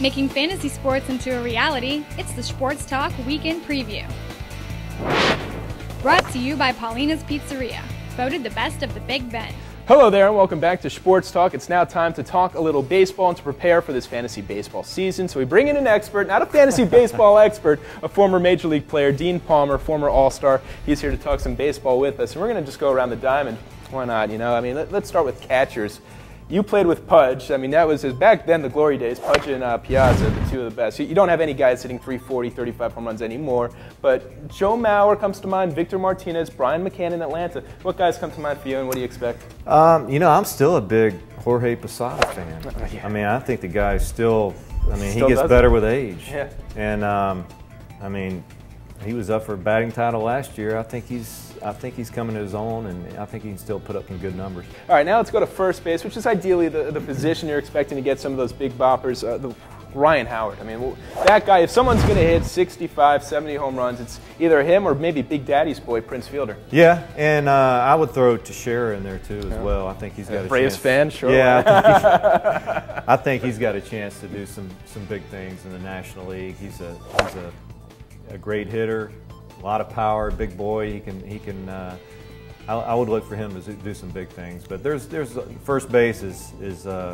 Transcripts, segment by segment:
Making fantasy sports into a reality, it's the Shports Talk Weekend Preview. Brought to you by Paulina's Pizzeria, voted the best of the Big Bend. Hello there and welcome back to Shports Talk. It's now time to talk a little baseball and to prepare for this fantasy baseball season. So we bring in an expert, not a fantasy baseball expert, a former Major League player, Dean Palmer, former All-Star. He's here to talk some baseball with us. And we're going to just go around the diamond. Why not, you know? I mean, let's start with catchers. You played with Pudge. I mean, that was back then, the glory days. Pudge and Piazza, the two of the best. You don't have any guys hitting 340, 35 home runs anymore. But Joe Mauer comes to mind, Victor Martinez, Brian McCann in Atlanta. What guys come to mind for you, and what do you expect? You know, I'm still a big Jorge Posada fan. Yeah. I mean, I think the guy still, he gets better with age. Yeah. And, I mean, he was up for a batting title last year. I think he's coming to his own, and I think he can still put up some good numbers. All right, now let's go to first base, which is ideally the position you're expecting to get some of those big boppers. Ryan Howard. I mean, that guy, if someone's going to hit 65, 70 home runs, it's either him or maybe Big Daddy's boy, Prince Fielder. Yeah, and I would throw Teixeira in there too as well. I think he's got a Braves chance. fan, sure. Yeah, I think he's got a chance to do some big things in the National League. He's a great hitter, a lot of power, big boy. He can. I would look for him to do some big things. But there's first base is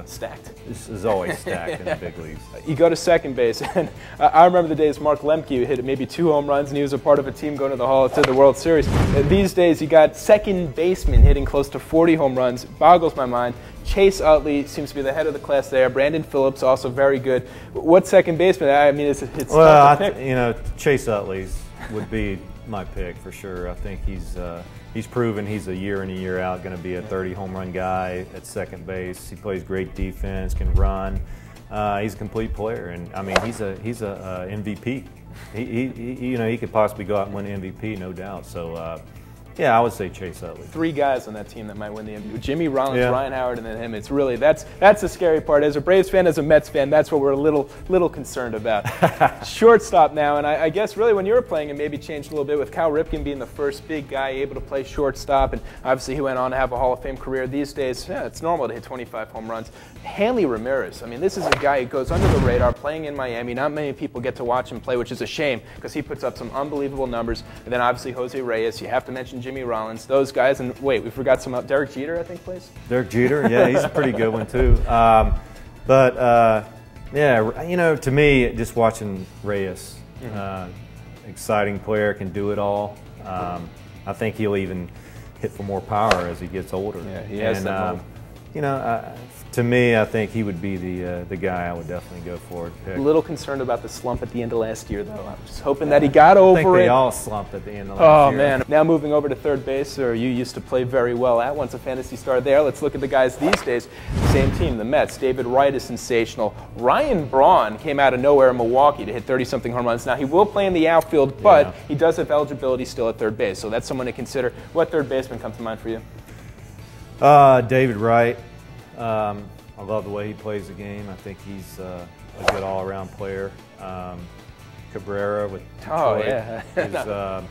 stacked. Is always stacked in the big leagues. You go to second base, and I remember the days Mark Lemke hit maybe 2 home runs, and he was a part of a team going to the World Series. These days, you got second baseman hitting close to 40 home runs. Boggles my mind. Chase Utley seems to be the head of the class there. Brandon Phillips also very good. What second baseman? I mean, it's tough to pick. You know, Chase Utley's would be my pick for sure. I think he's proven he's a year in and year out going to be a 30 home run guy at second base. He plays great defense, can run. He's a complete player, and I mean he's a MVP. He could possibly go out and win MVP, no doubt. So. Yeah, I would say Chase Utley. 3 guys on that team that might win the MVP. Jimmy Rollins, Ryan Howard, and then him. It's really, that's the scary part. As a Braves fan, as a Mets fan, that's what we're a little concerned about. Shortstop now, and I guess really when you were playing it maybe changed a little bit with Cal Ripken being the first big guy able to play shortstop, and obviously he went on to have a Hall of Fame career. These days, it's normal to hit 25 home runs. Hanley Ramirez, I mean, this is a guy who goes under the radar, playing in Miami. Not many people get to watch him play, which is a shame because he puts up some unbelievable numbers. And then obviously Jose Reyes, you have to mention Jimmy Rollins, those guys. And wait, we forgot some, Derek Jeter, I think, plays? Derek Jeter, yeah, he's a pretty good one too. Yeah, you know, to me, just watching Reyes, exciting player, can do it all. I think he'll even hit for more power as he gets older. Yeah, he has that. You know, to me, I think he would be the guy I would definitely go for. A little concerned about the slump at the end of last year, though. I'm just hoping that he got over it. I think they all slumped at the end of last year. Oh, man. Now moving over to third base, or you used to play very well at, once a fantasy star there. Let's look at the guys these days. Same team, the Mets. David Wright is sensational. Ryan Braun came out of nowhere in Milwaukee to hit 30-something home runs. Now, he will play in the outfield, but he does have eligibility still at third base, so that's someone to consider. What third baseman comes to mind for you? David Wright. I love the way he plays the game. I think he's a good all-around player. Cabrera with Detroit is,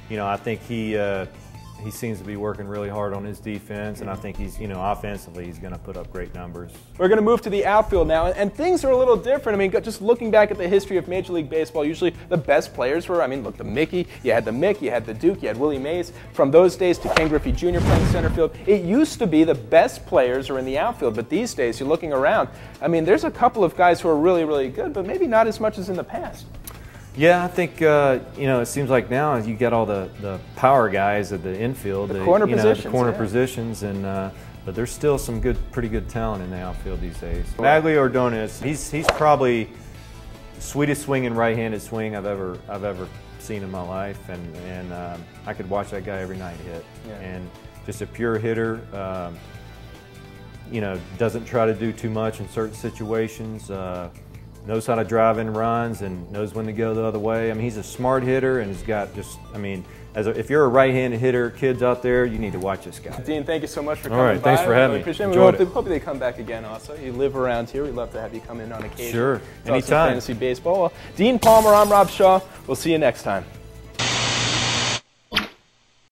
you know, I think he seems to be working really hard on his defense, and I think he's, you know, offensively he's going to put up great numbers. We're going to move to the outfield now, and things are a little different. I mean, just looking back at the history of Major League Baseball, usually the best players were, I mean, look, the Mickey, you had the Mick, you had the Duke, you had Willie Mays. From those days to Ken Griffey Jr. playing center field, it used to be the best players are in the outfield, but these days, you're looking around, I mean, there's a couple of guys who are really, really good, but maybe not as much as in the past. Yeah, I think, you know, it seems like now you get all the power guys at the infield. The corner positions. The corner positions, and but there's still some pretty good talent in the outfield these days. Magglio Ordonez, he's probably the sweetest swinging right-handed swing I've ever seen in my life, and I could watch that guy every night hit. Yeah. And just a pure hitter, you know, doesn't try to do too much in certain situations. Knows how to drive in runs and knows when to go the other way. I mean, he's a smart hitter, and he's got just, I mean, if you're a right-handed hitter, kids out there, you need to watch this guy. Dean, thank you so much for coming by. All right, thanks for having me. We hope they come back again also. You live around here. We'd love to have you come in on occasion. Sure, anytime. anytime. Fantasy baseball. Well, Dean Palmer, I'm Rob Shaw. We'll see you next time.